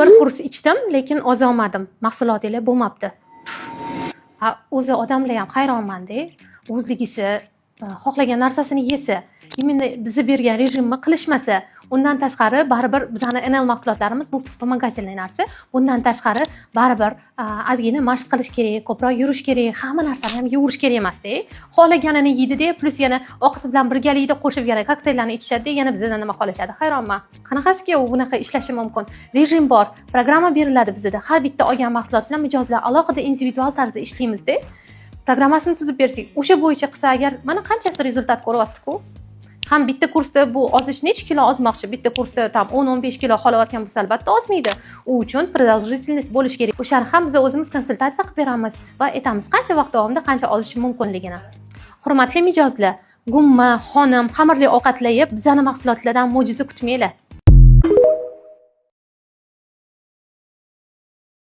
bir kurs ichdim, lekin ozolmadim. Mahsulotingiz bo'lmabdi. Ha, o'zi odamlar ham hayronmanda. O'zligisi xohlagan narsasini yesa, именно bizga bergan rejimni qilishmasa, undan tashqari baribir bizning NL mahsulotlarimiz bu vспомогательный narsa. Bundan tashqari baribir ozgina mashq qilish kerak, ko'proq yurish kerak, hamma narsani ham yuvirish kerak emas-da. Xohlaganini yeydi-da, plus yana ovqat bilan birgalikda qo'shib yana kokteyllarni ichishadi-da, yana bizdan nima qolishadi? Hayronman. Qanaqasiga u bunaqa ishlashi mumkin? Rejim bor, programma beriladi bizda. Har bitta olgan mahsulot bilan mijozlar alohida individual tarzda ishlaymiz-da. Programmasini tuzib bersak, o'sha bo'yicha qilsa agar mana qanchasi rezultat ko'ryapti-ku. Ham bitta kursda bu ozish necha kilo ozmoqchi, bitta kursda tam 10-15 kilo xolayotgan bo'lsa albatta ozmaydi. U uchun продолжительность bo'lish kerak. O'shani ham biz o'zimiz konsultatsiya qilib beramiz va aytamiz qancha vaqt davomida qancha ozish mumkinligini. Hurmatli mijozlar, gumma, xonim, xamirli ovqatlar yeb bizning mahsulotlardan mo'jiza kutmanglar.